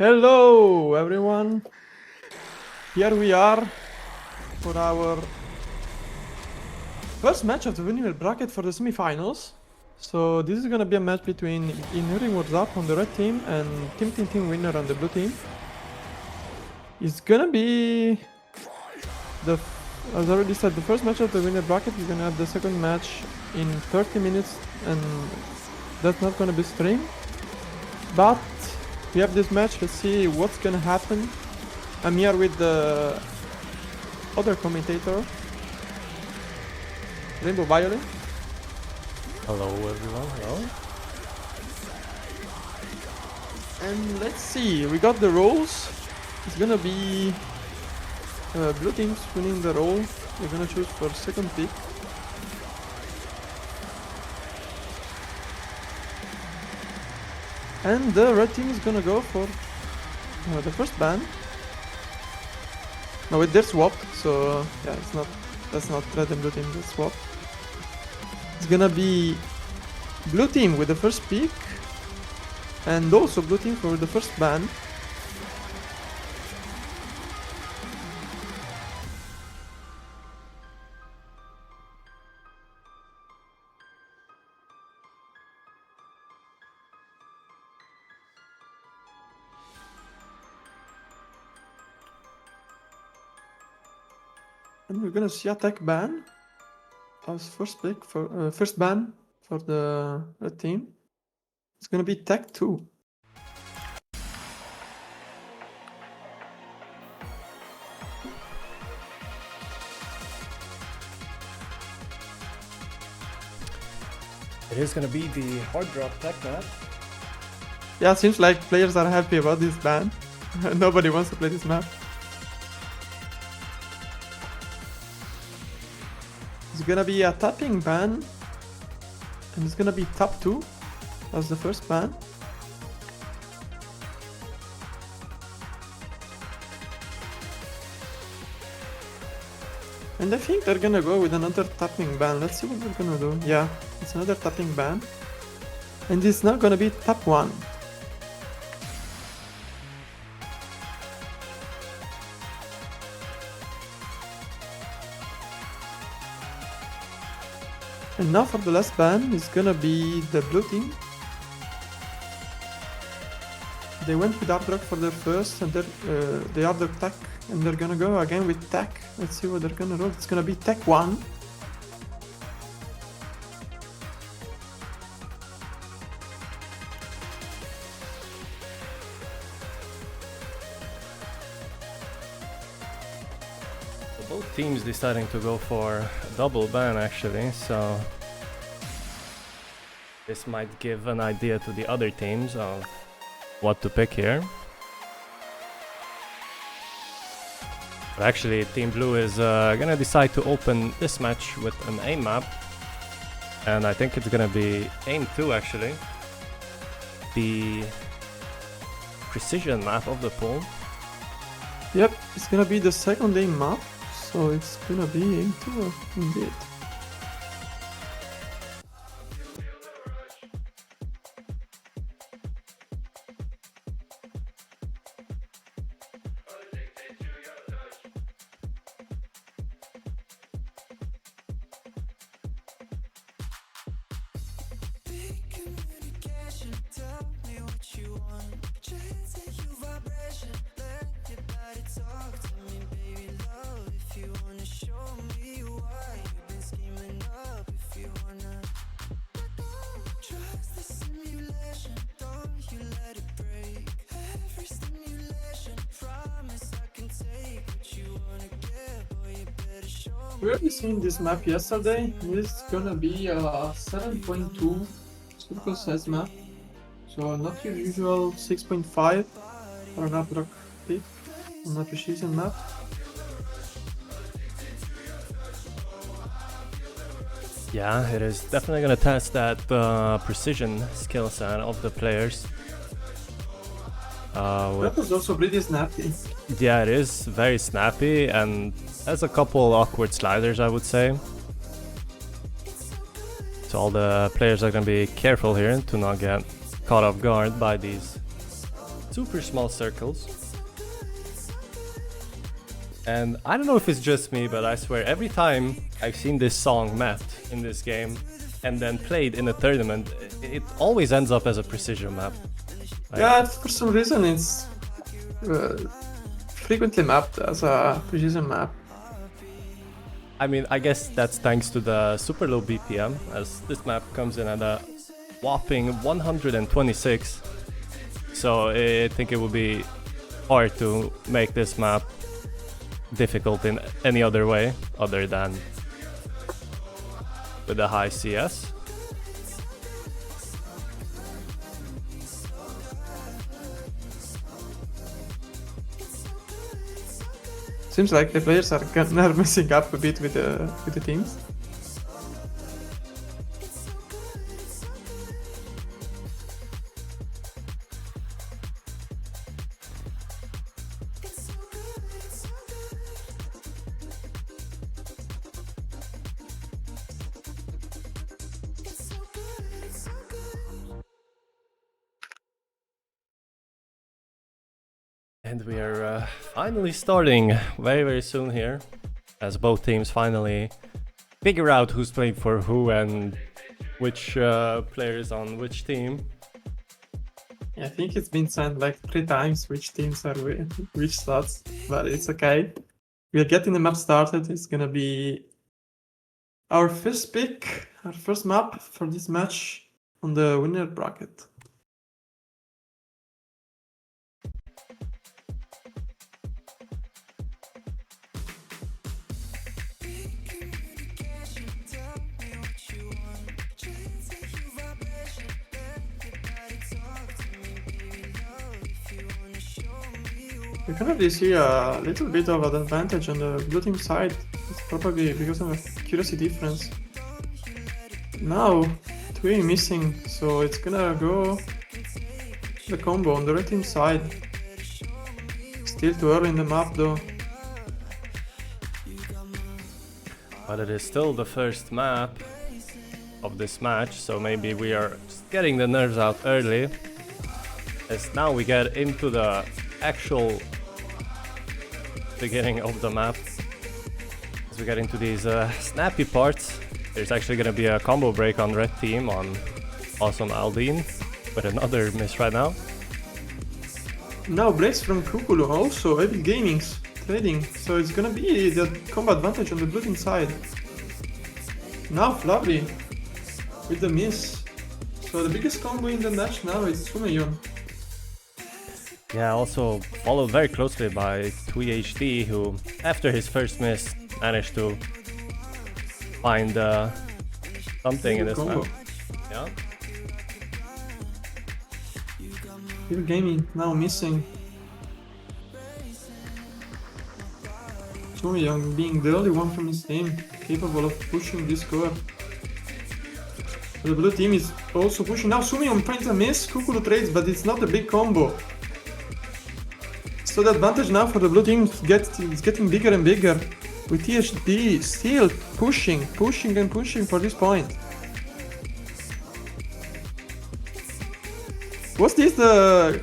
Hello everyone, here we are for our first match of the winner bracket for the semi-finals. So this is gonna be a match between Inuri Warzap on the red team and TeamTeamTeam winner on the blue team. It's gonna be as I already said, the first match of the winner bracket. We're gonna have the second match in 30 minutes and that's not gonna be streamed. But we have this match, let's see what's gonna happen. I'm here with the other commentator, Rainbow Violet. Hello everyone, hello. And let's see, we got the roles. It's gonna be blue team's winning the role. We're gonna choose for second pick. And the red team is gonna go for the first ban. No, wait, they're swapped, so yeah, that's not red and blue team, that's swapped. It's gonna be blue team with the first pick, and also blue team for the first ban. And we're gonna see attack ban as first pick for first ban for the red team. It's gonna be tech 2. It is gonna be the hard drop tech map. Yeah, seems like players are happy about this ban. Nobody wants to play this map. It's gonna be a tapping ban, and it's gonna be top 2 as the first ban. And I think they're gonna go with another tapping ban. Let's see what they're gonna do. Yeah, it's another tapping ban. And it's not gonna be top 1. And now for the last ban, it's gonna be the blue team. They went with hard rock for their first, and they hard rock tech, and they're gonna go again with tech. Let's see what they're gonna roll. It's gonna be tech 1. Both teams deciding to go for a double ban actually, so this might give an idea to the other teams of what to pick here. But actually Team Blue is gonna decide to open this match with an aim map, and I think it's gonna be aim 2 actually, the precision map of the pool. Yep, it's gonna be the second aim map, so it's gonna be aim 2 indeed. We already seen this map yesterday. It's gonna be a 7.2 circle size map, so not your usual 6.5 for an hard rock pick on a precision map. Yeah, it is definitely gonna test that precision skill set of the players. That was also pretty snappy. Yeah, it is very snappy and has a couple awkward sliders, I would say. So all the players are gonna be careful here to not get caught off guard by these super small circles. And I don't know if it's just me, but I swear every time I've seen this song mapped in this game and then played in a tournament, it always ends up as a precision map. Yeah, for some reason it's frequently mapped as a precision map. I mean, I guess that's thanks to the super low BPM, as this map comes in at a whopping 126. So I think it would be hard to make this map difficult in any other way other than with a high CS. Seems like the players are messing up a bit with the teams. And we are finally starting very soon here, as both teams finally figure out who's playing for who and which player is on which team. Yeah, I think it's been signed like 3 times which teams are which slots, but it's okay. We are getting the map started. It's gonna be our first pick, our first map for this match on the winner bracket. We can already see a little bit of an advantage on the blue team side. It's probably because of accuracy difference. Now, 2 missing, so it's gonna go the combo on the red team side. Still too early in the map though. But it is still the first map of this match, so maybe we are just getting the nerves out early. As now we get into the actual beginning of the map. As we get into these snappy parts, there's actually going to be a combo break on red team on awesome Aldine, but another miss right now. Now breaks from Kukulu, also Epic Gaming's trading, so it's gonna be the combo advantage on the blue team side. Now Flavri with the miss. So the biggest combo in the match now is Sumeyon. Yeah, also followed very closely by TweeHD, who after his first miss managed to find something in this combo. map. Yeah. Epic Gaming now missing. Sumeyon being the only one from his team capable of pushing this score. The blue team is also pushing. Now Sumeyon finds a miss, Kukulu trades, but it's not a big combo. So the advantage now for the blue team is getting bigger and bigger, with THD still pushing and pushing for this point. Was this the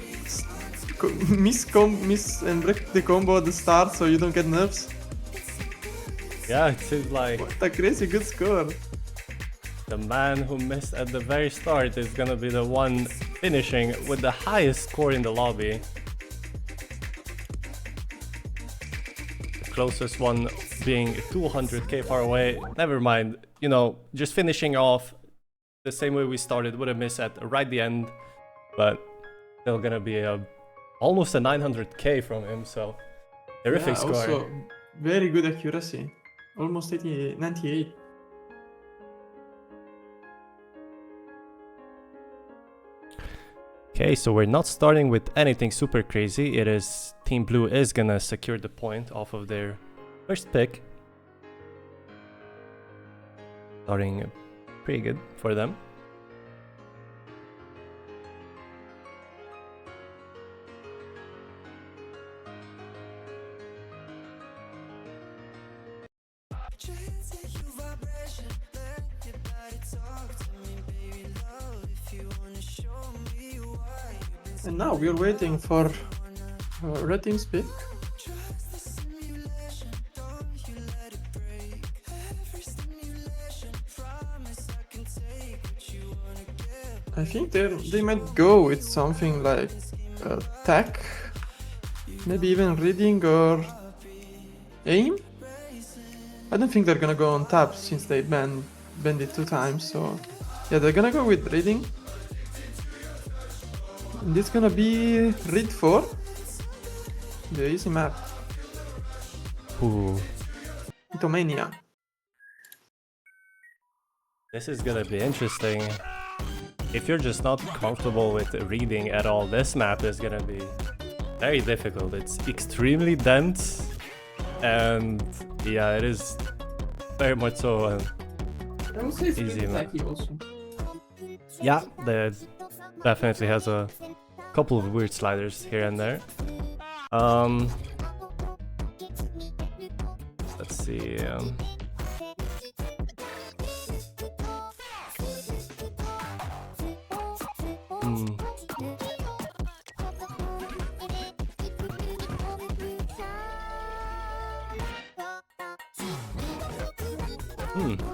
miss and break the combo at the start so you don't get nerfs? Yeah, it seems like What a crazy good score. the man who missed at the very start is gonna be the one finishing with the highest score in the lobby. Closest one being 200k far away. Never mind, you know, just finishing off the same way we started with a miss at right the end, but still gonna be almost a 900k from him, so terrific Yeah, score. also very good accuracy, almost 98. Okay, so we're not starting with anything super crazy. It is Team Blue is gonna secure the point off of their first pick. Starting pretty good for them. And now we're waiting for red team's pick. I think they might go with something like tech, maybe even reading or aim. I don't think they're gonna go on tap since they banned it 2 times, so yeah, they're gonna go with reading. And this gonna be read 4, the easy map. Ooh. Mythomania. This is gonna be interesting. If you're just not comfortable with reading at all, this map is gonna be very difficult. It's extremely dense, and yeah, it is very much so I would say it's easy pretty map. tacky also. Yeah, that definitely has a couple of weird sliders here and there. Let's see.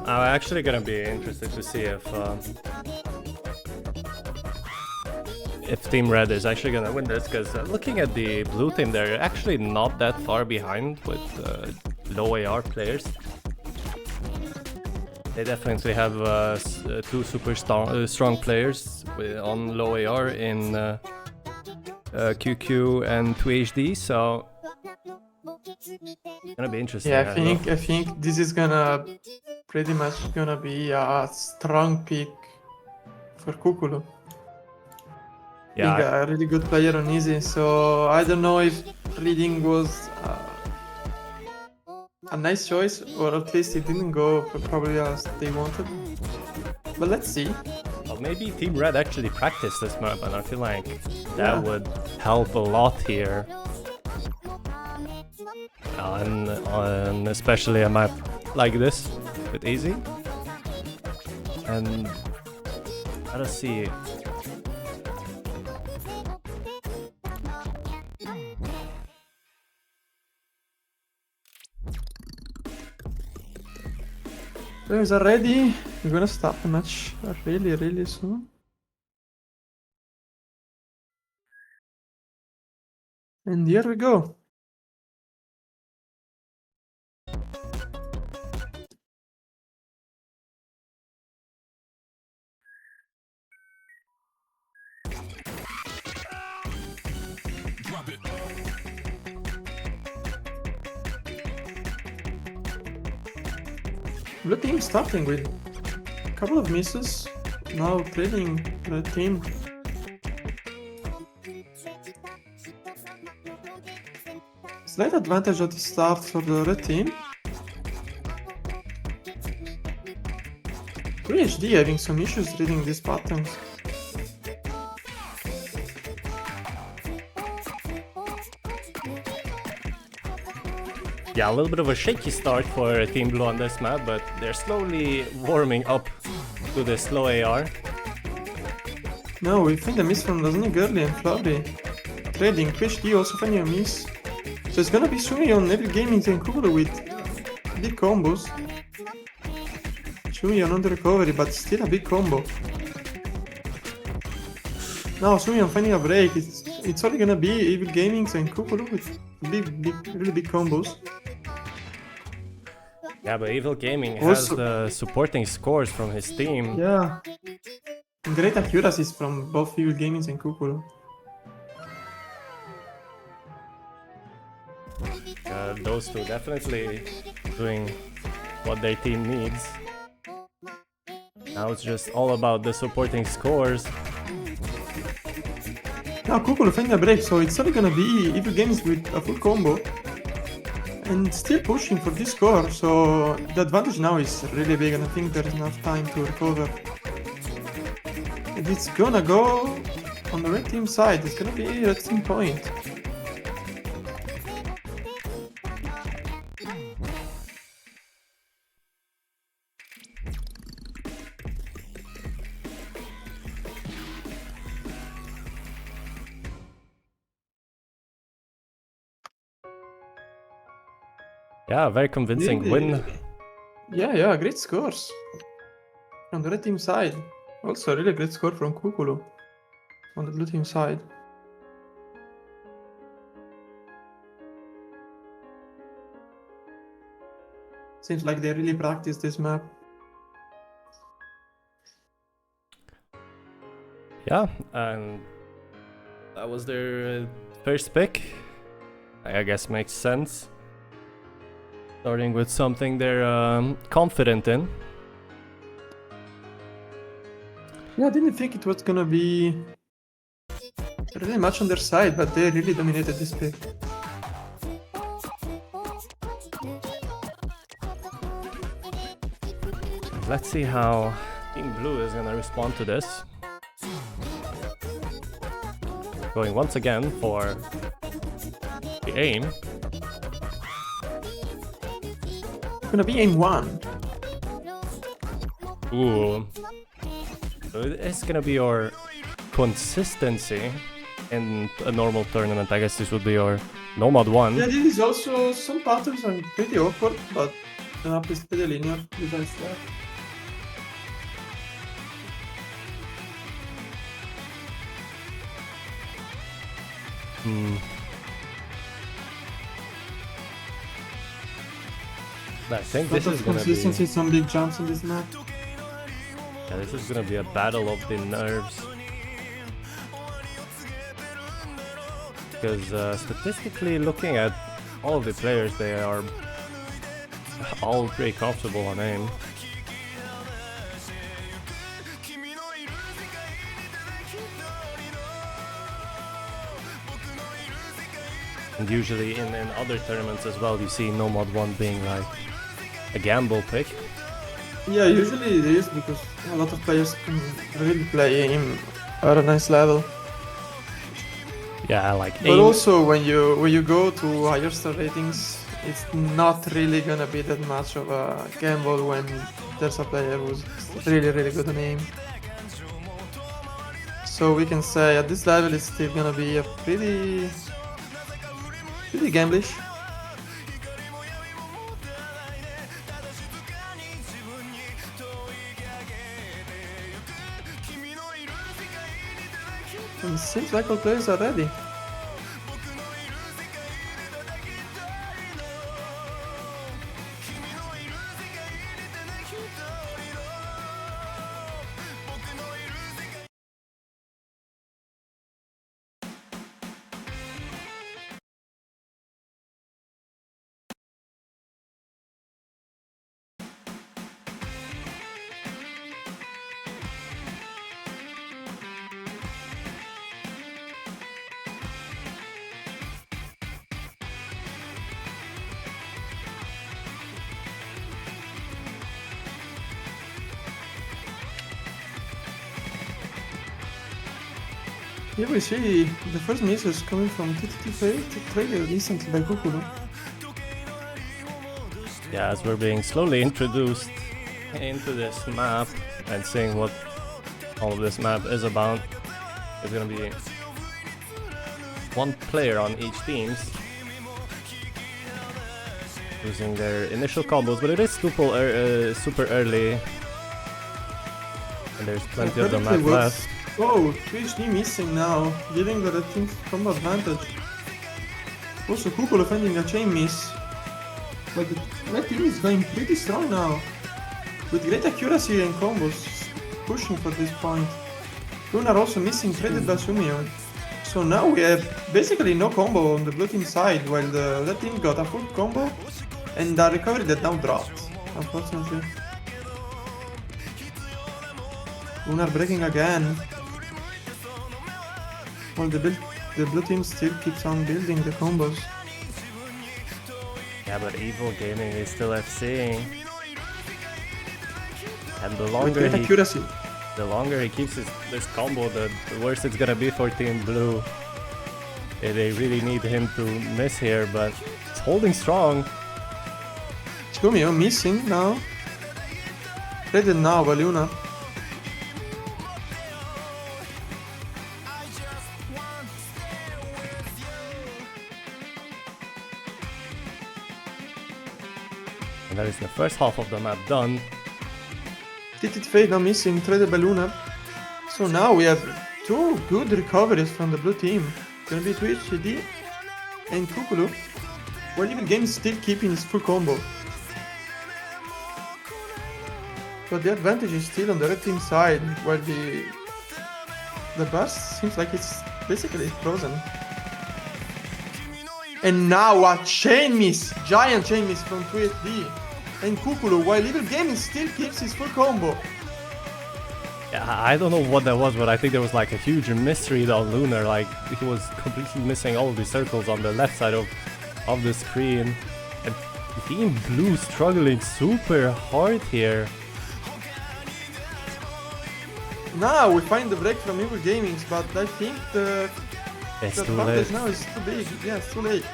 I'm actually gonna be interested to see if Team Red is actually gonna win this, because looking at the blue team, they're actually not that far behind with low AR players. They definitely have 2 super strong players on low AR in QQ and 2HD, so it's gonna be interesting. Yeah, I think this is gonna pretty much gonna be a strong pick for Kukulu. Yeah, Being a really good player on easy, so I don't know if reading was a nice choice, or at least it didn't go probably as they wanted. But let's see. well, maybe Team Red actually practiced this map, and I feel like that would help a lot here. And especially a map like this with easy. And let us see. Players are ready. We're gonna start the match really soon. And here we go. Blue team starting with a couple of misses, now trailing red team. Slight advantage at the start for the red team. 3HD having some issues reading these patterns. Yeah, a little bit of a shaky start for Team Blue on this map, but they're slowly warming up to the slow AR. No, we find a miss from Lasagna Girly and Flurry. Trading, PhD also finding a miss. So it's gonna be Sumi on every game in Kukulu with big combos. Sumi on the recovery, but still a big combo. Now Sumi on finding a break. It's only gonna be Evil Gamings and Kukulu with really big combos. Yeah, but Evil Gaming has the supporting scores from his team. Yeah. Great accuracies from both Evil Gamings and Kukulu. Those two definitely doing what their team needs. Now it's just all about the supporting scores. Now Kukulu finding a break, so it's only gonna be Evil Gamings with a full combo. And still pushing for this score, so the advantage now is really big, and I think there's enough time to recover. And it's gonna go on the red team side, it's gonna be red team point. Yeah, very convincing win. Yeah, great scores on the red team side. Also, really great score from Kukulu on the blue team side. Seems like they really practiced this map. Yeah, and that was their first pick. I guess makes sense. Starting with something they're confident in. Yeah, I didn't think it was gonna be really much on their side, but they really dominated this pick. Let's see how Team Blue is gonna respond to this. Going once again for the aim. Gonna be aim 1. Ooh. So it's gonna be your consistency in a normal tournament. I guess this would be your Nomad 1. Yeah, this is also some patterns are pretty awkward, but the map is pretty linear besides that. I think this is gonna be... consistency, some big jumps in this map. Yeah, this is gonna be a battle of the nerves. Because statistically looking at all of the players, they are all pretty comfortable on aim. And usually in other tournaments as well, you see Nomad 1 being like a gamble pick. Yeah, usually it is because a lot of players can really play aim at a nice level. Yeah, like But aim. also when you go to higher star ratings, it's not really gonna be that much of a gamble when there's a player who's really good on aim. So we can say at this level it's still gonna be a pretty gamblish. And it seems like all players are ready. Here we see the first misses coming from TTT trailer recently by Kukulu. Yeah, as we're being slowly introduced into this map and seeing what all of this map is about, there's gonna be one player on each team using their initial combos, but it is super early and there's plenty of the map left. Oh, PhD missing now, giving the red team combo advantage. Also Kukulu finding a chain miss. But the red team is going pretty strong now. With great accuracy and combos, pushing for this point. Lunar also missing traded by Sumio. So now we have basically no combo on the blue team side, while the red team got a full combo and a recovery that now dropped, unfortunately. Lunar breaking again. While the blue team still keeps on building the combos. Yeah, but Evil Gaming is still FC. And the longer he keeps this combo, the worse it's gonna be for Team Blue. They really need him to miss here, but he's holding strong. Sumio missing now. Traded now by Lunar. And that is the first half of the map done. Titit Fade now missing, traded by Luna. So now we have two good recoveries from the blue team. It's gonna be Twitch, CD, and Kukulu. While Evil Game is still keeping his full combo. But the advantage is still on the red team side, while the burst seems like it's basically frozen. And now a chain miss, giant chain miss from 2HD and Kukulu, while Evil Gaming still keeps his full combo. Yeah, I don't know what that was, but I think there was like a huge mystery on Lunar. Like he was completely missing all the circles on the left side of the screen. And Team Blue struggling super hard here. Now we find the break from Evil Gaming, but I think the advantage now is too big. Yeah, it's too late.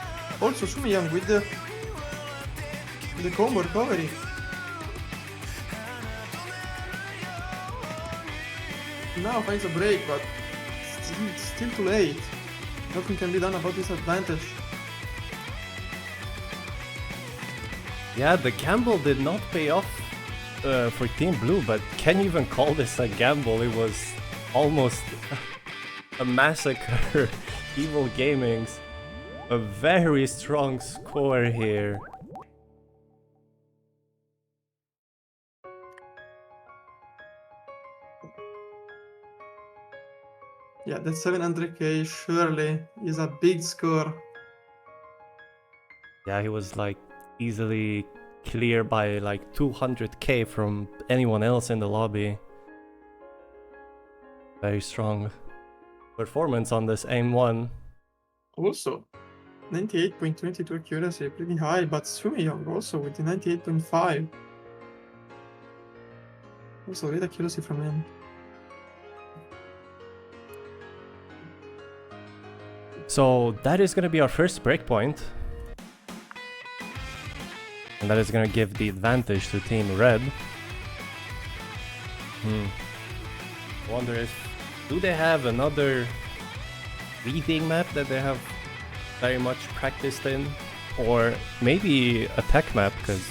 Also Sumiyang with the combo recovery. Now finds a break, but it's still too late. Nothing can be done about this advantage. Yeah, the gamble did not pay off for Team Blue, but can you even call this a gamble? It was almost a massacre. Evil Gaming's a very strong score here. Yeah, that 700k surely is a big score. Yeah, he was like easily clear by like 200k from anyone else in the lobby. Very strong performance on this aim 1. Also, 98.22 accuracy, pretty high, but Sumiyang also with the 98.5. Also great accuracy from him. So that is gonna be our first breakpoint. And that is gonna give the advantage to Team Red. I wonder if... do they have another reading map that they have very much practiced in? Or maybe a tech map, because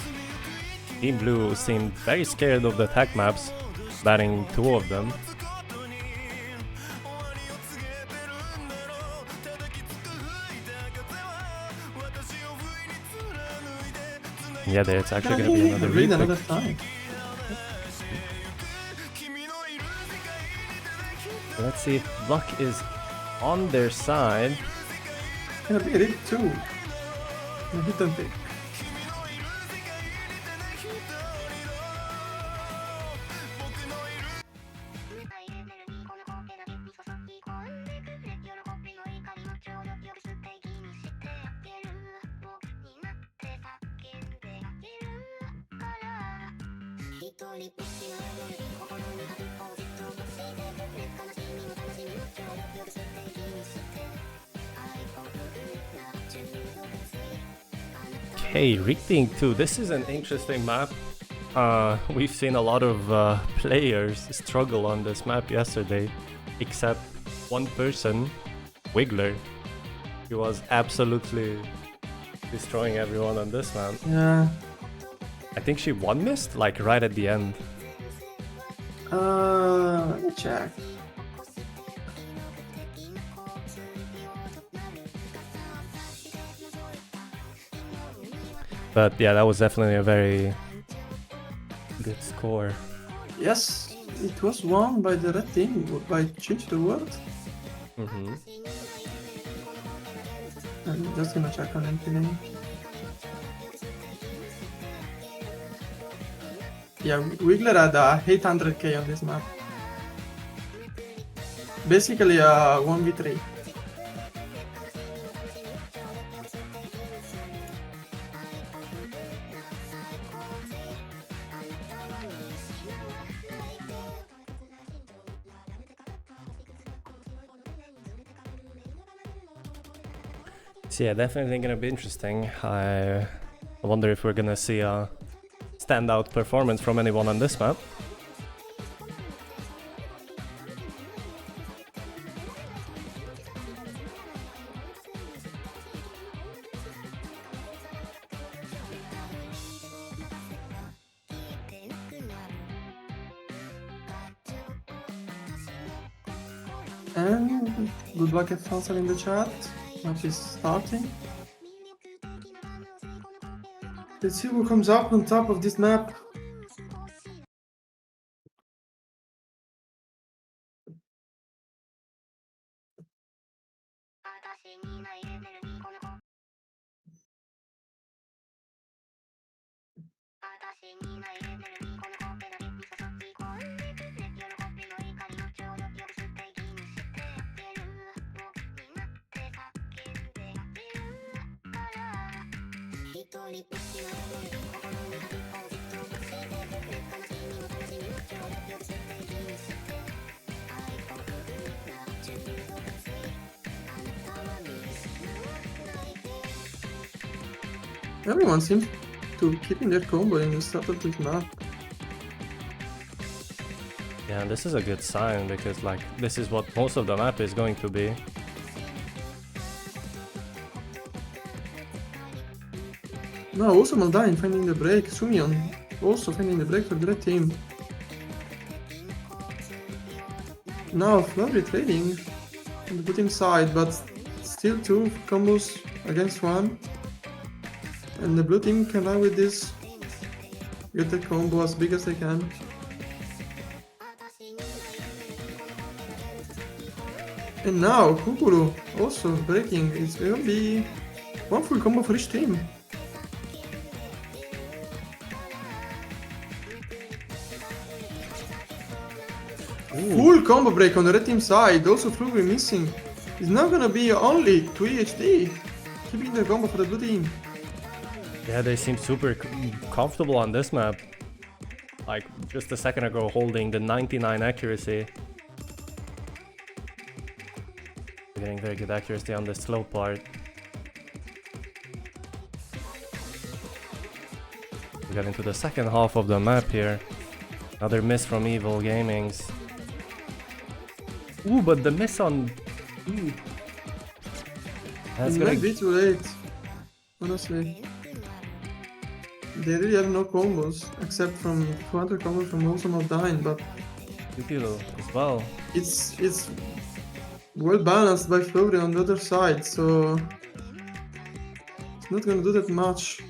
Team Blue seemed very scared of the tech maps, banning 2 of them. Yeah, there's actually gonna be another read repick. another time. Let's see if luck is on their side. Gonna be a read too. No hit and pick. Okay, Reading 2. This is an interesting map. We've seen a lot of players struggle on this map yesterday, except one person, Wiggler. He was absolutely destroying everyone on this map. Yeah. I think she one missed, like right at the end. Let me check. But yeah, that was definitely a very good score. Yes, it was won by the red team by Change the World. I'm just gonna check on anything. Yeah, Wiggler had 800k on this map. Basically a 1v3. So yeah, definitely gonna be interesting. I wonder if we're gonna see a standout performance from anyone on this map. And good luck at Fansel in the chat. Match is starting. Let's see who comes up on top of this map. Everyone seems to keeping their combo in the start of this map. Yeah, and this is a good sign because like this is what most of the map is going to be. Now also Maldain finding the break. Sumion also finding the break for the red team. Now Flurry trading on the blue team side, but still 2 combos against 1. And the blue team can run with this. Get the combo as big as they can. And now Kukuru also breaking. It's gonna be 1 full combo for each team. Ooh. Full combo break on the red team side. Also Flurry missing. It's now gonna be only 2 EHD. Keeping the combo for the blue team. Yeah, they seem super comfortable on this map. Like just a second ago holding the 99 accuracy. Getting very good accuracy on the slow part. We got into the second half of the map here. Another miss from Evil Gamings. Ooh, but the miss on... Ooh. That's It gonna might be too late. Honestly. They really have no combos except from counter combo from also Maldain, but Kilo as well. it's well balanced by Flurry on the other side, so it's not gonna do that much.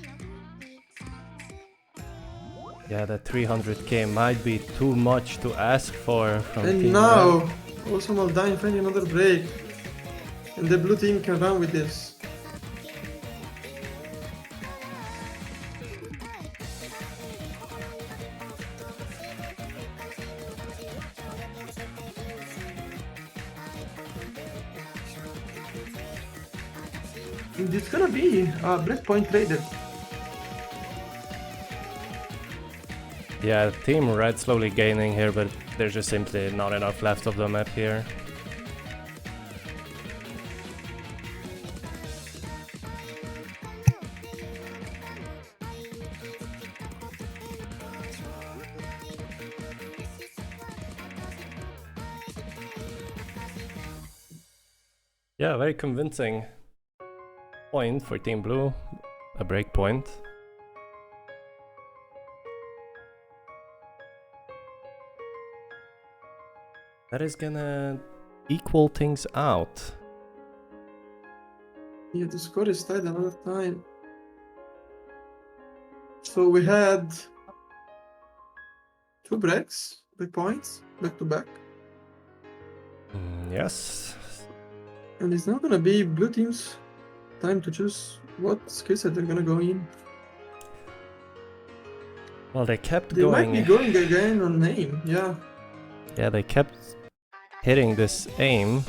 Yeah, that 300k might be too much to ask for from And Team now Red. also Maldain finding another break, and the blue team can run with this. And it's gonna be a breakpoint traded. Yeah, Team Red slowly gaining here, but there's just simply not enough left of the map here. Yeah, very convincing point for Team Blue, a break point. That is gonna equal things out. Yeah, the score is tied another time. So we had 2 break points, back to back. Yes. And it's not gonna be blue team's time to choose what skill set they're gonna go in. Well, they kept They going. might be going again on name, yeah. Yeah, they kept hitting this aim.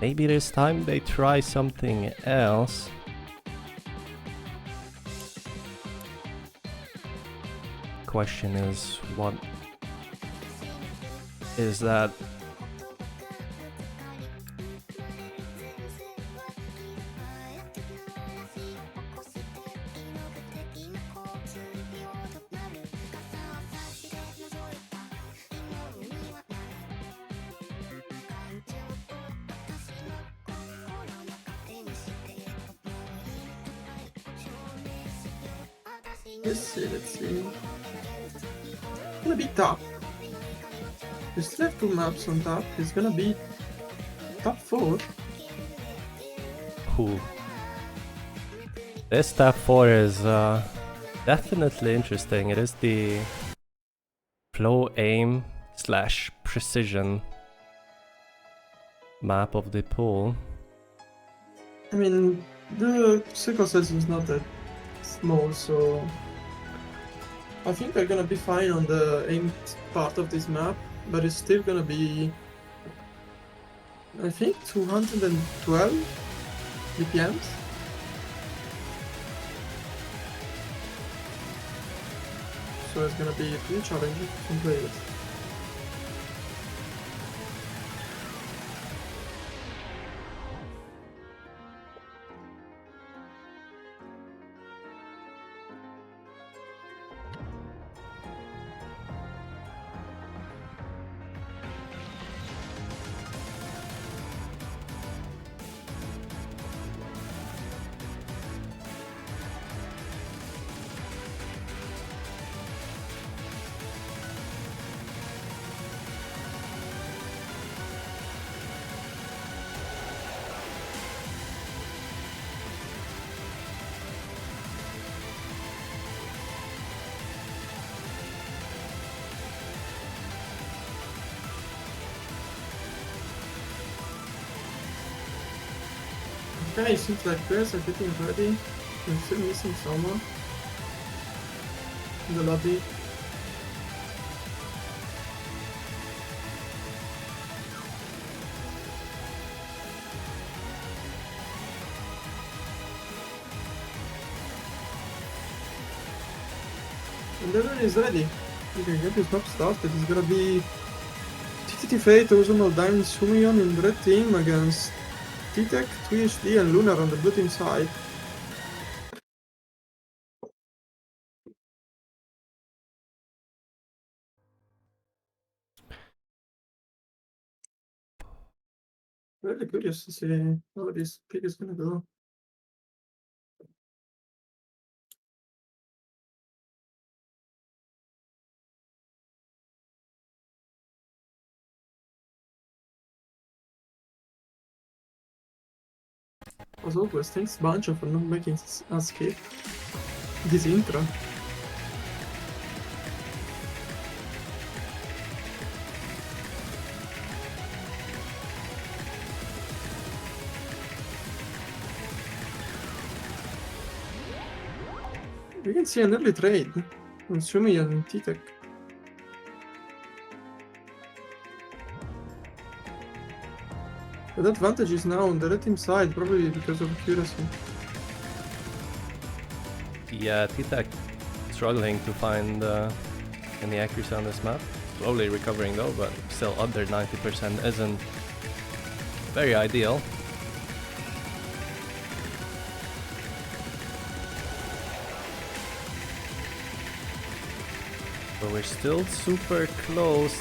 Maybe this time they try something else. Question is, what is that? Let's see. It's gonna be tough. We still have 2 maps on top. He's gonna be top 4. Ooh. This top 4 is definitely interesting. It is the flow aim / precision map of the pool. I mean, the circle size is not that small, so I think they're gonna be fine on the aimed part of this map, but it's still gonna be, I think, 212 BPMs. So it's gonna be pretty challenging to play with. Okay, seems like players are getting ready. I'm still missing someone in the lobby. And everyone is ready. You can get this map started. It's gonna be TTT Fate, Ozone Diamond Sumion in the red team against T-Tech, TWHD and Lunar on the blue team side. Really curious to see how this pick is gonna go. As always, thanks Bancho for not making us skip this intro. We can see an early trade on Sumi and T-Tech. The advantage is now on the red team side, probably because of accuracy. Yeah, T-Tech struggling to find any accuracy on this map. Slowly recovering though, but still under 90% isn't very ideal. But we're still super close.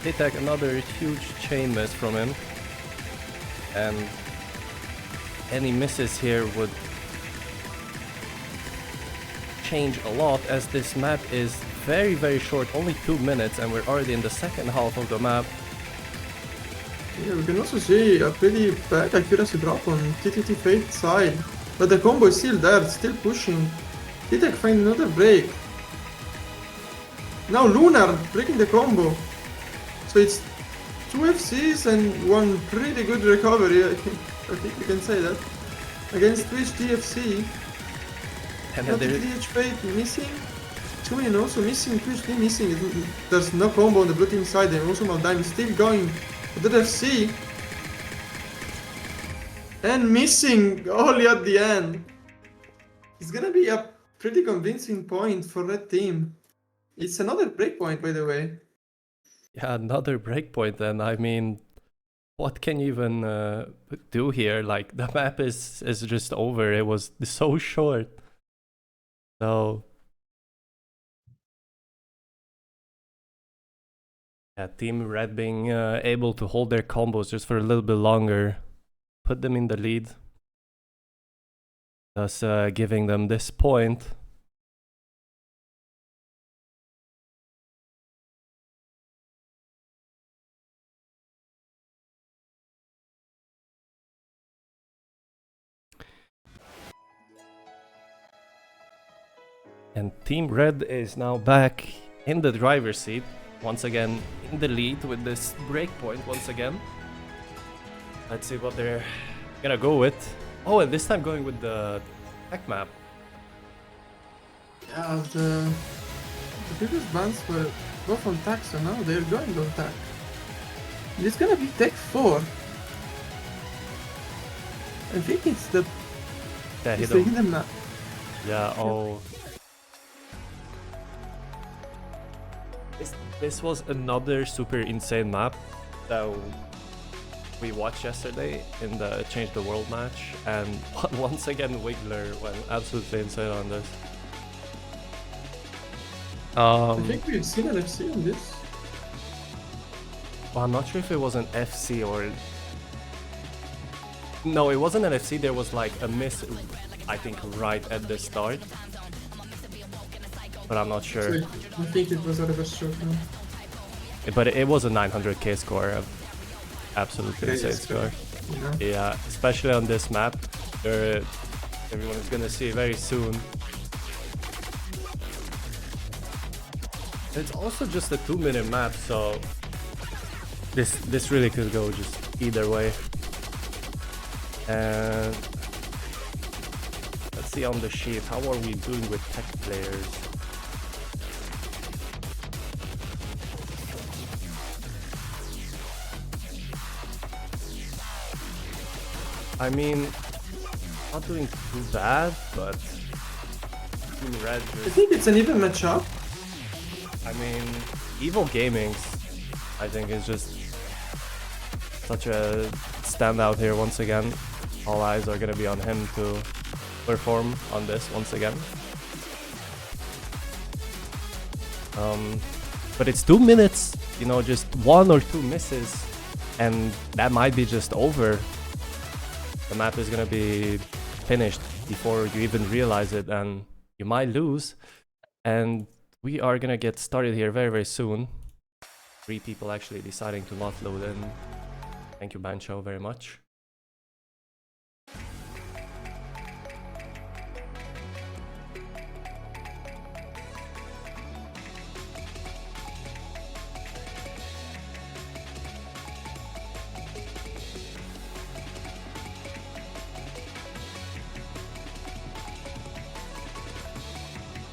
T-Tech, another huge chain miss from him. And any misses here would change a lot, as this map is very short, only 2 minutes, and we're already in the second half of the map. Yeah, we can also see a pretty bad accuracy drop on TTT Fate side, but the combo is still there, it's still pushing. T-Tech find another break. Now Lunar breaking the combo. So it's 2 FCs and one pretty good recovery, I think we can say that. Against Twitch DFC. And Not there TTH Fate missing. Chuyin also missing, Twitch D missing. There's no combo on the blue team side, and also Maldime still going to the FC. And missing only at the end. It's gonna be a pretty convincing point for red team. It's another breakpoint, by the way. Yeah, another breakpoint, and I mean, what can you even do here? Like, the map is just over. It was so short. So yeah, Team Red being able to hold their combos just for a little bit longer, put them in the lead, thus giving them this point. And Team Red is now back in the driver's seat. Once again in the lead with this breakpoint once again. Let's see what they're gonna go with. Oh, and this time going with the tech map. Yeah, the previous bans were both on tech, so now they're going on tech. It's gonna be tech 4. I think it's the hidden map. Yeah, oh. This was another super insane map that we watched yesterday in the Change the World match, and once again Wiggler went absolutely insane on this. I think we've seen an FC on this. Well, I'm not sure if it was an FC or... No, it wasn't an FC, there was like a miss, I think, right at the start. But I'm not sure. So I think it was a reverse stroke now. But it was a 900k score. Absolutely insane score. Yeah, especially on this map. Everyone is gonna see very soon. It's also just a 2-minute map, so this really could go just either way. And let's see on the sheet, how are we doing with tech players? I mean, not doing too bad, but Team Red. I think it's an even matchup. I mean, Evil Gaming's, I think, is just such a standout here once again. All eyes are gonna be on him to perform on this once again. But it's 2 minutes, you know, just 1 or 2 misses, and that might be just over. The map is gonna be finished before you even realize it, and you might lose. And we are gonna get started here very, very soon. 3 people actually deciding to not load in. Thank you, Bancho, very much.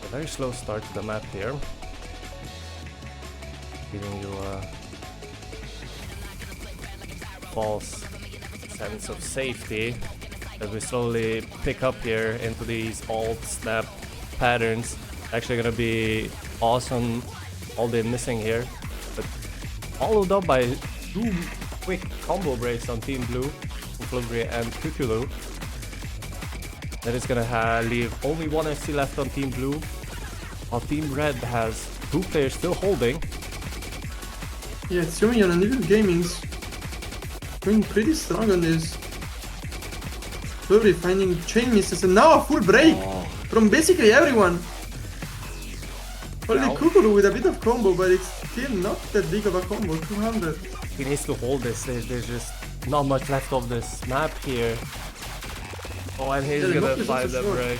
A very slow start to the map here, giving you a false sense of safety as we slowly pick up here into these alt snap patterns. Actually gonna be awesome, all the missing here, but followed up by 2 quick combo breaks on Team Blue, Flugri and Kukulu. That is gonna leave only 1 FC left on Team Blue, while Team Red has 2 players still holding. Yeah, it's showing on Evil Gaming's going pretty strong on this. Slowly finding chain misses, and now a full break from basically everyone. Only Kukuru with a bit of combo, but it's still not that big of a combo, 200. He needs to hold this, there's just not much left of this map here. Oh, and he's gonna find the break.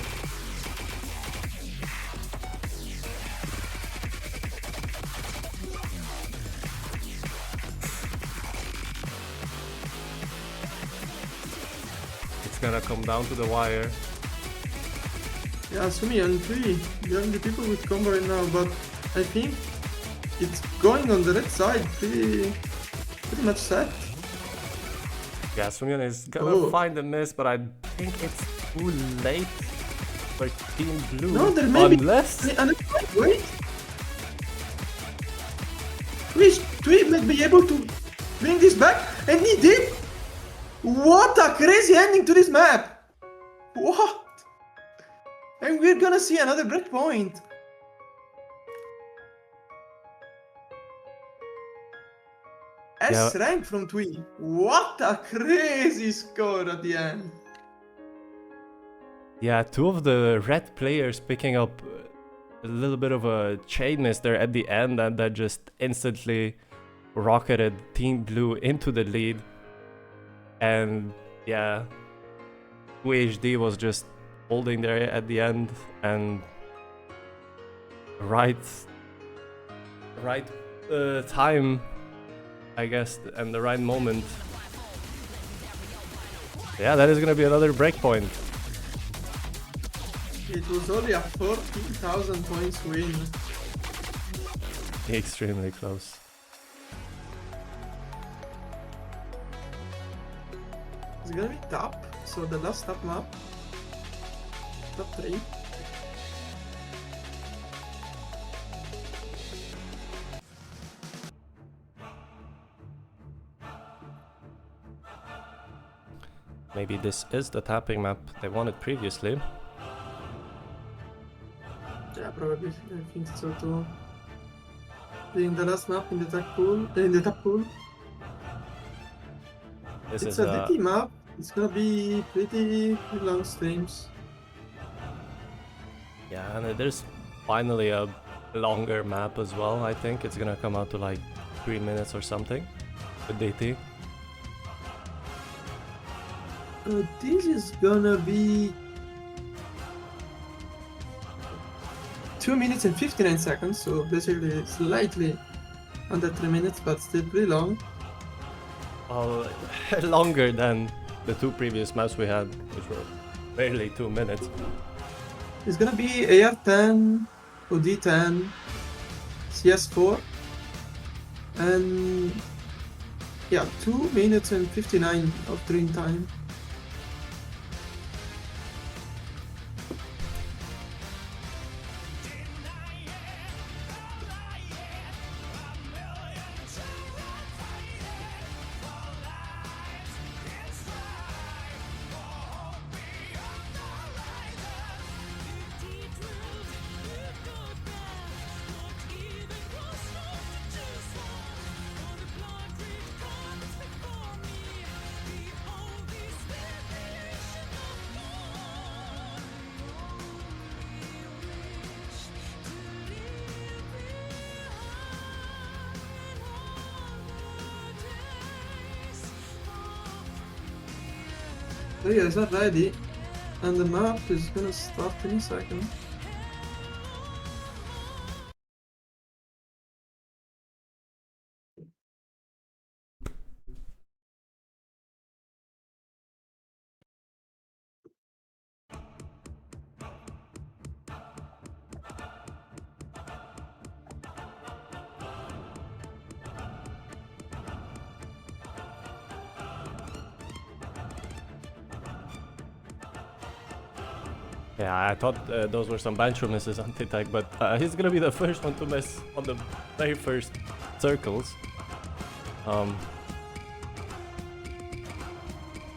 It's gonna come down to the wire. Yeah, Sumi and 3, they're the people with combo right now, but I think it's going on the red side, pretty much set. Yeah, Sumyon is gonna find the miss, but I think it's too late for Team Blue. No, there may unless... be... Wait! Tweet might be able to bring this back, and he did! What a crazy ending to this map! What? And we're gonna see another breakpoint. S rank from Twee. What a crazy score at the end. Yeah, 2 of the red players picking up a little bit of a chain miss there at the end, and that just instantly rocketed Team Blue into the lead. And yeah, 2HD was just holding there at the end, and right time, I guess, and the right moment. Yeah, that is gonna be another breakpoint. It was only a 40,000 points win. Extremely close. It's gonna be top, so the last top map. Top 3. Maybe this is the tapping map they wanted previously. Yeah, probably. I think so too. Being the last map in the top pool. This It's is a DT map. It's gonna be pretty long streams. yeah, and there's finally a longer map as well. I think it's gonna come out to like 3 minutes or something with DT. This is gonna be 2 minutes and 59 seconds, so basically slightly under 3 minutes, but still pretty long. Well, longer than the 2 previous maps we had, which were barely 2 minutes. It's gonna be AR10, OD10, CS4, and yeah, 2 minutes and 59 of dream time. So yeah, it's not ready, and the map is gonna start in a second. Yeah, I thought those were some bancho misses on Titak, but he's gonna be the first one to miss on the very first circles. I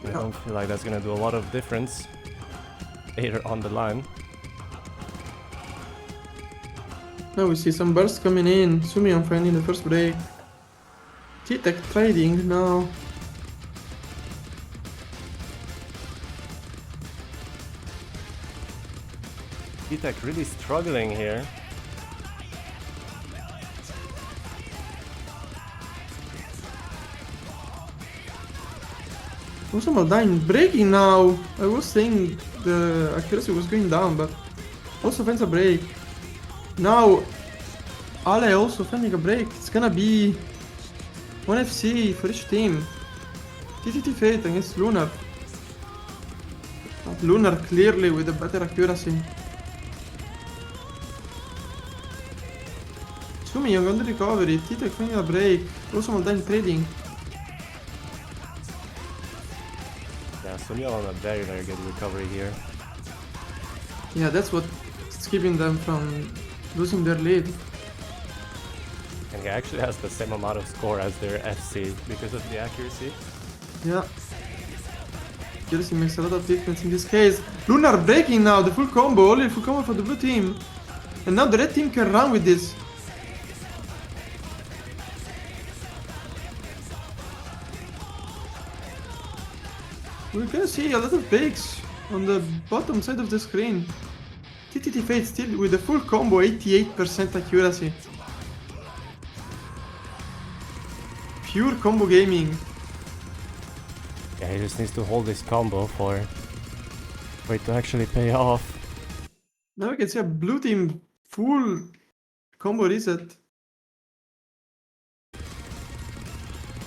don't feel like that's gonna do a lot of difference later on the line. Now we see some bursts coming in. Sumion finding the first break. T-Tech trading now. Titak really struggling here. Also Maldine breaking now. I was saying the accuracy was going down, but also finds a break. Now Ale also finding a break. It's gonna be 1 FC for each team. TTT Fate against Lunar. But Lunar clearly with a better accuracy. Sumi Young on the recovery. T-Tech finding a break. Also Maldine trading. Yeah, Sunil on a very, very good recovery here. Yeah, that's what's keeping them from losing their lead. And he actually has the same amount of score as their FC because of the accuracy. Yeah. Accuracy makes a lot of difference in this case. Lunar breaking now, the full combo, only full combo for the blue team. And now the red team can run with this. We're gonna see a lot of breaks on the bottom side of the screen. TTT Fate still with the full combo, 88% accuracy. Pure combo gaming. Yeah, he just needs to hold this combo for it to actually pay off. Now we can see a blue team full combo reset.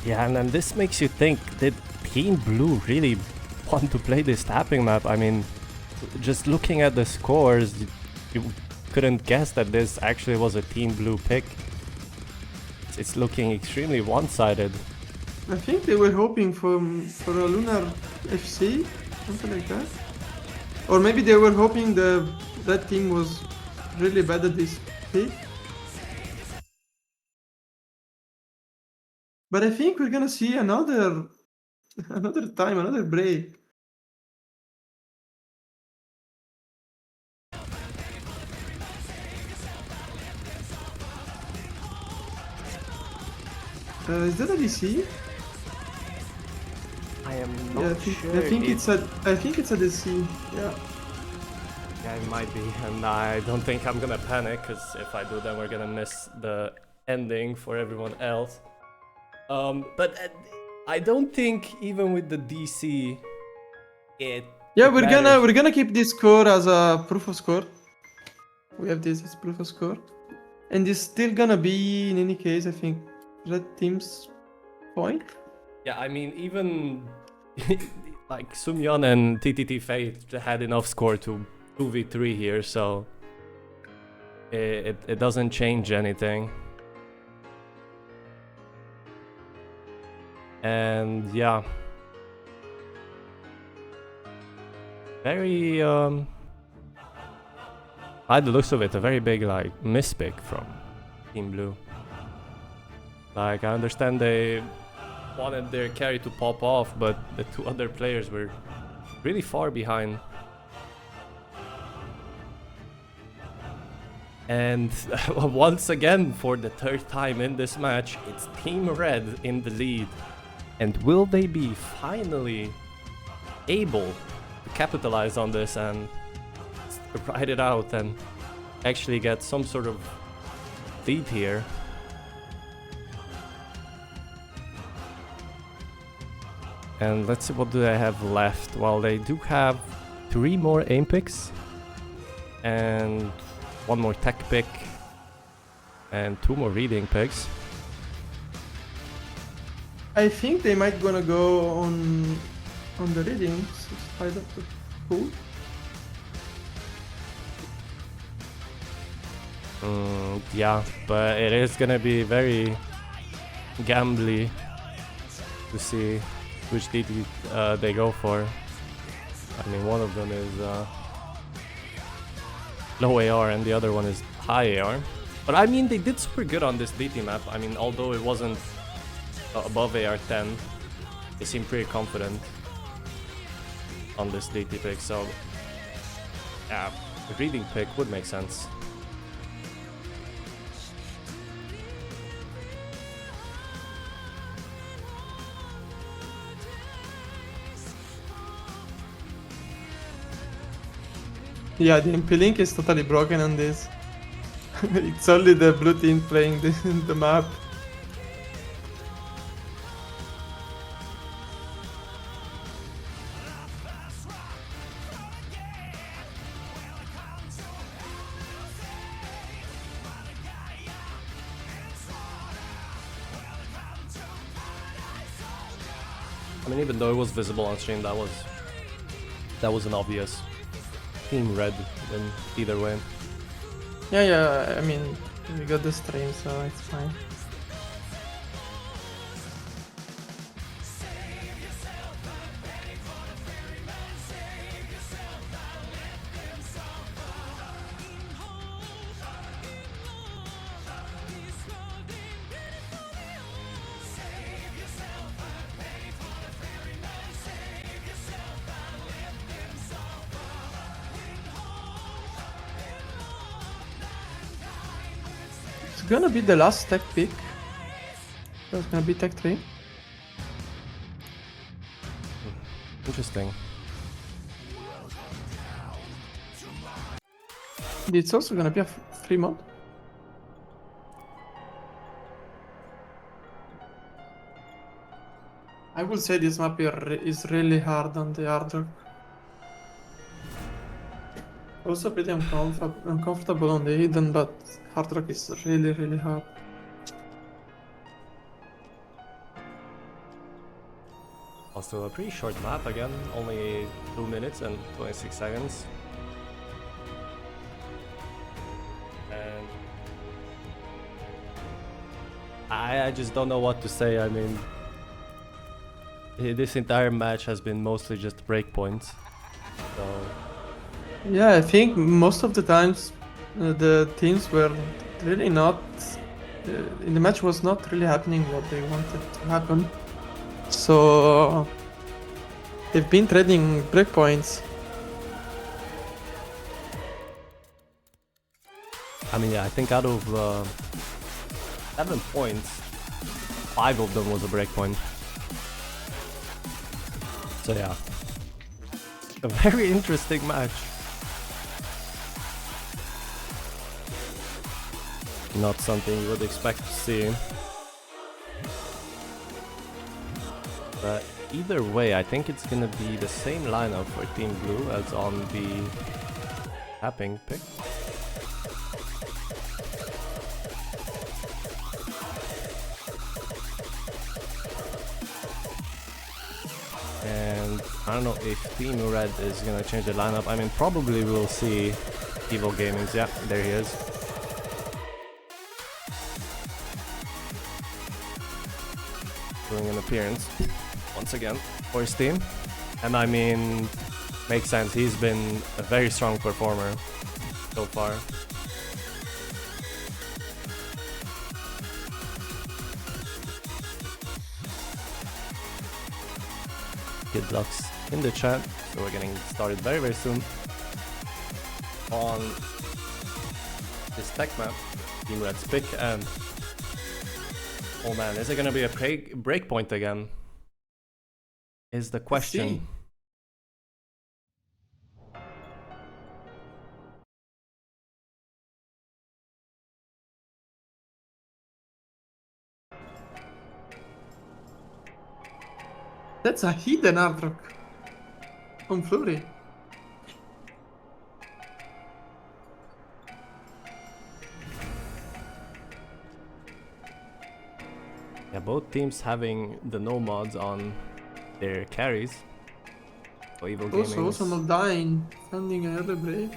Yeah, and then this makes you think, did Team Blue really want to play this tapping map? I mean, just looking at the scores, you couldn't guess that this actually was a Team Blue pick. It's looking extremely one-sided. I think they were hoping for a Lunar FC, something like that. Or maybe they were hoping that team was really bad at this pick. But I think we're gonna see another time, another break. Is that a DC? I am Yeah, not I think it's a DC. Yeah. Yeah, it might be, and I don't think I'm gonna panic, because if I do, then we're gonna miss the ending for everyone else. But I don't think even with the DC, it. Yeah, it we're matters. gonna keep this score as a proof of score. We have this as proof of score, and it's still gonna be, in any case, I think, red team's point. Yeah, I mean, even like Sumyon and TTT Fate had enough score to 2v3 here, so it doesn't change anything. And yeah, very by the looks of it, a very big like mispick from Team Blue. Like, I understand they wanted their carry to pop off, but the two other players were really far behind. And once again, for the third time in this match, it's Team Red in the lead. And will they be finally able to capitalize on this and ride it out and actually get some sort of lead here? And let's see, what do they have left? Well, they do have 3 more aim picks and 1 more tech pick and 2 more reading picks. I think they might gonna go on the readings side of the pool. Yeah, but it is gonna be very gambly to see which DD they go for. I mean, one of them is low AR and the other one is high AR. But I mean, they did super good on this DT map. I mean, although it wasn't above AR 10, they seem pretty confident on this DT pick. So yeah, the reading pick would make sense. Yeah, the MP link is totally broken on this. It's only the blue team playing the map. I mean, even though it was visible on stream, that was an obvious Team Red in either way. Yeah, I mean, we got the stream, so it's fine. It's gonna be the last tech pick. So it's gonna be tech 3. Interesting. It's also gonna be a free mod. I would say this map is really hard on the hard rock. Also pretty uncomfortable on the hidden, but Hard Rock is really hard. Also a pretty short map again, only 2 minutes and 26 seconds. And I just don't know what to say. I mean, this entire match has been mostly just breakpoints. So Yeah, I think most of the times the teams were really not. In the match was not really happening what they wanted to happen. So they've been trading breakpoints. I mean, yeah, I think out of 7 points, 5 of them was a breakpoint. So yeah, a very interesting match. Not something you would expect to see. But either way, I think it's gonna be the same lineup for Team Blue as on the tapping pick. And I don't know if Team Red is gonna change the lineup. I mean, probably we'll see Evil Gaming's. Yeah, there he is. Doing an appearance once again for his team. And I mean, makes sense. He's been a very strong performer so far. Good lucks in the chat. So we're getting started very soon on this tech map. Team Red's pick, and oh man, is it gonna be a breakpoint again? Is the question. That's a hidden Hard Rock on Flurry. Yeah, both teams having the no mods on their carries. So Evil Gaming. Also not dying, sending another break.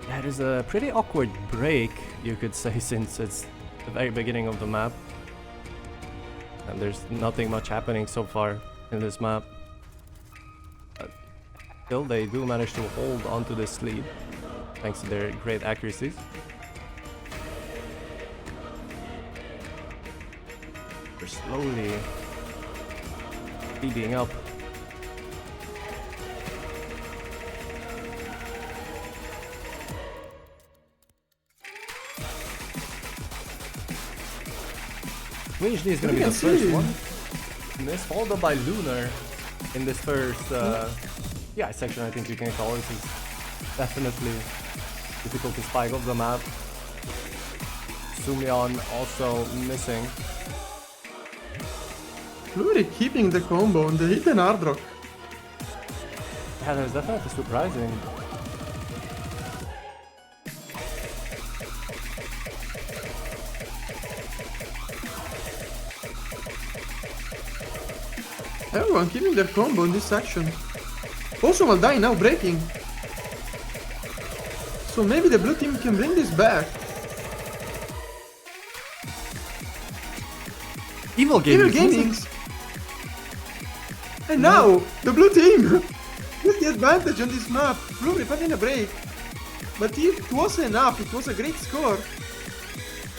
Yeah, it is a pretty awkward break, you could say, since it's the very beginning of the map. And there's nothing much happening so far in this map. But still, they do manage to hold onto this lead, thanks to their great accuracies. They're slowly speeding up. Swinge is gonna be the first one. Miss followed by Lunar in this first yeah, section, I think you can call it. This is definitely difficulty spike of the map. Sumyeon also missing. Flurry keeping the combo on the hidden Hard Rock. Yeah, that was definitely surprising. Everyone keeping their combo in this section. Also Maldai now breaking. So maybe the blue team can bring this back. Evil Gaming. And now the blue team with the advantage on this map. Flurry finding a break. But it was enough, it was a great score.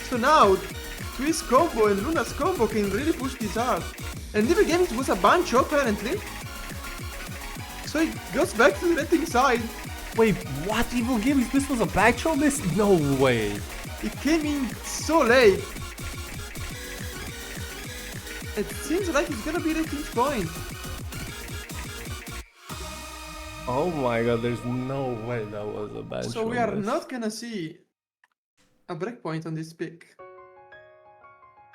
So now Twist combo and Luna's combo can really push this hard. And Evil Gaming was a bunch apparently. So it goes back to the red team side. Wait, what? Evil Gaming? This was a back throw miss? No way. It came in so late. It seems like it's gonna be red team's point. Oh my god, there's no way that was a bad So throw we are miss. not gonna see a breakpoint on this pick.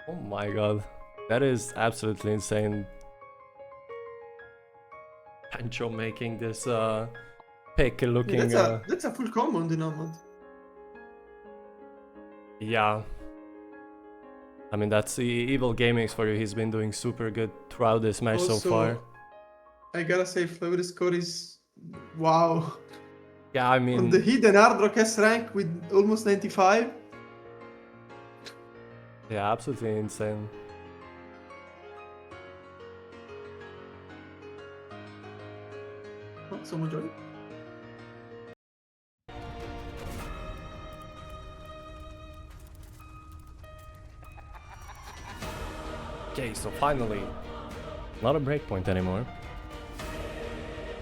Oh my god. That is absolutely insane. Bancho making this pick looking... That's a full combo on the Nomad. Yeah. I mean, that's Evil Gaming's for you. He's been doing super good throughout this match so far. I gotta say, Flurry's score is... wow. Yeah, I mean... on the hidden hard rock S rank with almost 95. Yeah, absolutely insane. Oh, someone joined. Okay, so finally, not a breakpoint anymore.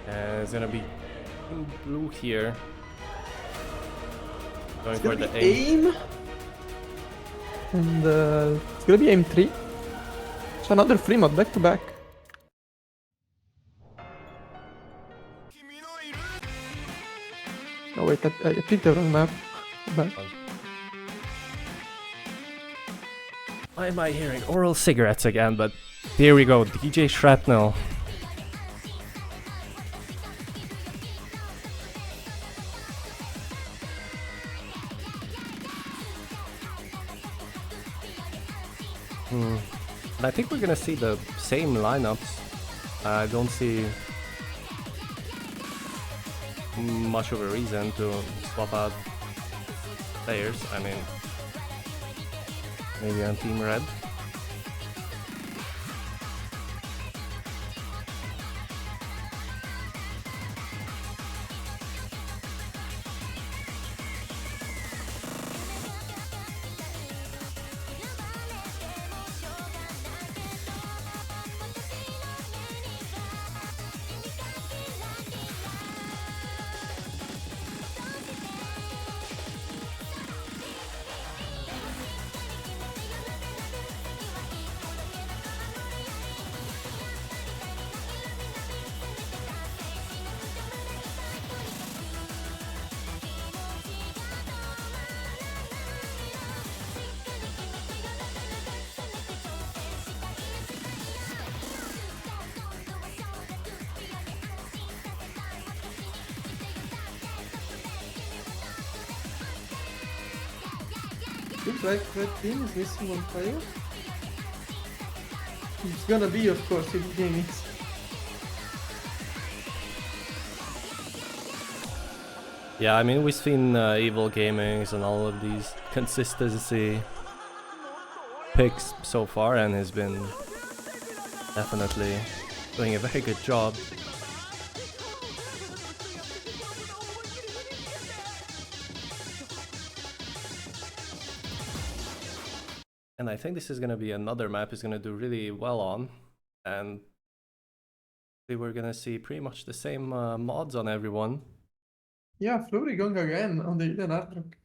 And it's gonna be in blue here. Going for the aim. And it's gonna be aim 3. So another free mod back to back. Oh wait, I picked the wrong map. Back. Why am I hearing oral cigarettes again? But here we go, DJ Shrapnel. And I think we're gonna see the same lineups. I don't see much of a reason to swap out players. I mean, maybe on Team Red. Looks like red team is missing one player. It's gonna be, of course, if the game is. Yeah, I mean, we've seen Evil Gamings and all of these consistency picks so far, and he's been definitely doing a very good job. And I think this is going to be another map he's going to do really well on, and we're going to see pretty much the same mods on everyone. Yeah, Flurry going again on the hidden hard rock.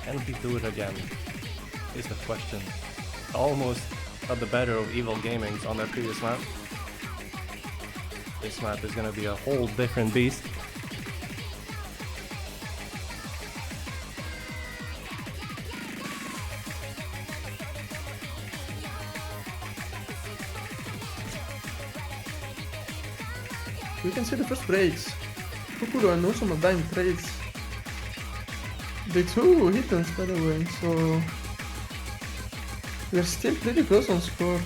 Can he do it again? Is the question. Almost got the better of Evil Gamings on their previous map. This map is going to be a whole different beast. You can see the first breaks. Kukuro and also Madine trades. The two hit-ons, by the way, so we're still pretty close on score.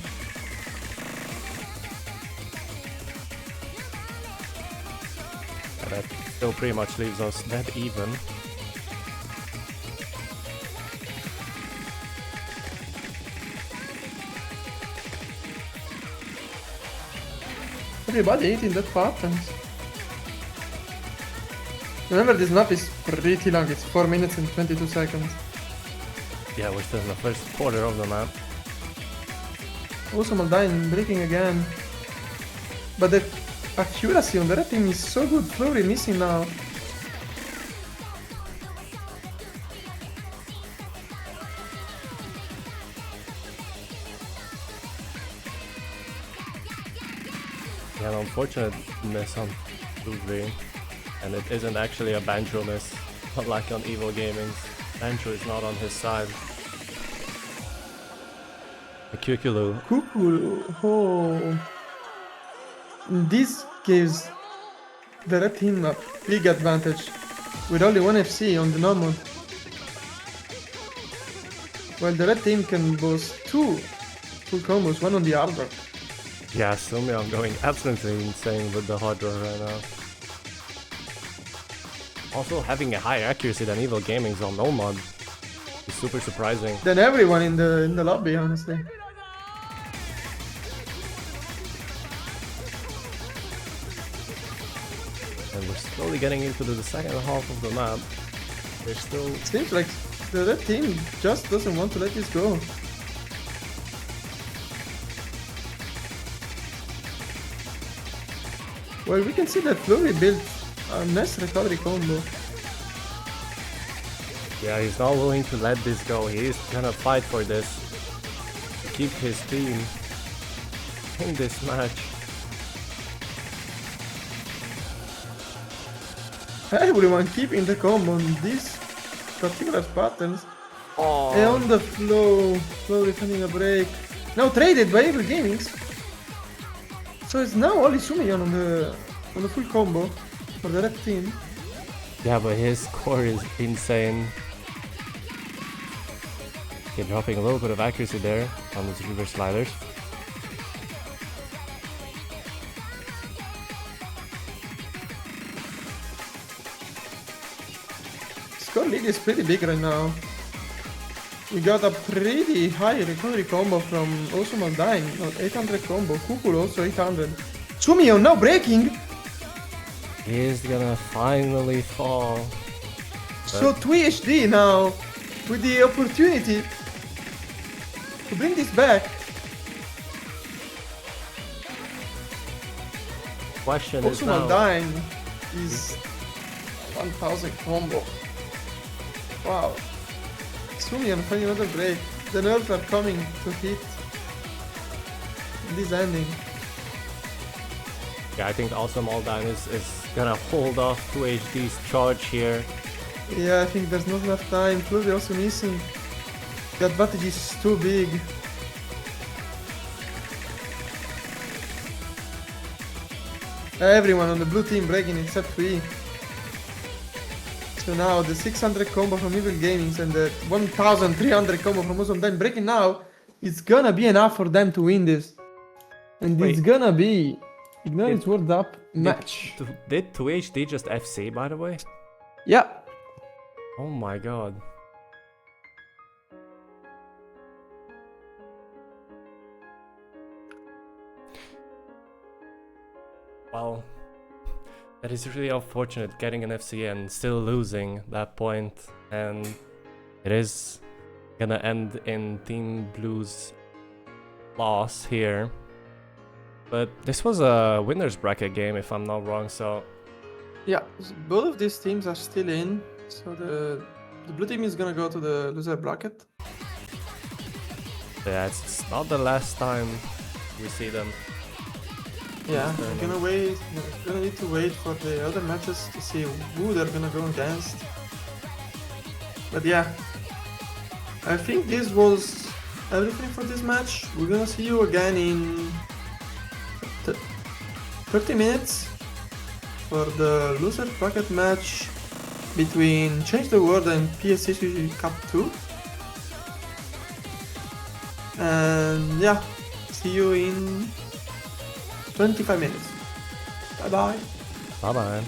That still pretty much leaves us dead even. Everybody eating that patterns. Remember, this map is pretty long, it's 4 minutes and 22 seconds. Yeah, we're still in the first quarter of the map. Also Maldine breaking again. But the accuracy on the red team is so good. Flurry missing now. Yeah, an unfortunate miss on Blue, and it isn't actually a Banjo miss, not like on Evil Gaming. Banjo is not on his side. Kukulu. Kukulu. Oh. This gives the red team a big advantage with only one FC on the normal. While the red team can boast 2 full combos, one on the hard rock. Yeah, Sumi, I'm going absolutely insane with the hard rock right now. Also, having a higher accuracy than Evil Gaming's on no mod is super surprising. Than everyone in the lobby, honestly. And we're slowly getting into the second half of the map. There's still... Seems like the red team just doesn't want to let this go. Well, we can see that Flurry built a nice recovery combo. Yeah, he's not willing to let this go. He's gonna fight for this. To keep his team in this match. Everyone keeping the combo on these particular patterns. Oh. And on the flow, Flurry finding a break. Now traded by Evil Gamings. So it's now only Sumiyon on the full combo for the red team. Yeah, but his score is insane. Okay, dropping a little bit of accuracy there on those reverse sliders. Score lead is pretty big right now. We got a pretty high recovery combo from Osumal dying, 800 combo, Kukul also 800. Sumiyon now breaking! He's gonna finally fall. So 2HD now, with the opportunity to bring this back. Question is Osumal now, dying is 1000 combo. Wow. Sumiyon finding another break. The nerfs are coming to hit this ending. yeah, I think Awesome Aldine is gonna hold off 2HD's charge here. Yeah, I think there's not enough time. Flurry also missing. The advantage is too big. Everyone on the blue team breaking except 3. So now the 600 combo from Evil Gaming and the 1300 combo from Awesome Time breaking now, it's gonna be enough for them to win this. And it's Wait. gonna be Ignites World Up match. Did 2HD just FC, by the way? Yeah. Oh my god. Well, that is really unfortunate, getting an FC and still losing that point, and it is gonna end in Team Blue's loss here. But this was a winner's bracket game, if I'm not wrong, so Yeah, both of these teams are still in. So the blue team is gonna go to the loser bracket. yeah, it's not the last time we see them. Yeah, Fair we're gonna need to wait for the other matches to see who they're gonna go against. But yeah, I think this was everything for this match. We're gonna see you again in 30 minutes for the loser bracket match between Change the World and PSC Cup 2. And yeah, see you in 25 minutes. Bye bye. Bye bye.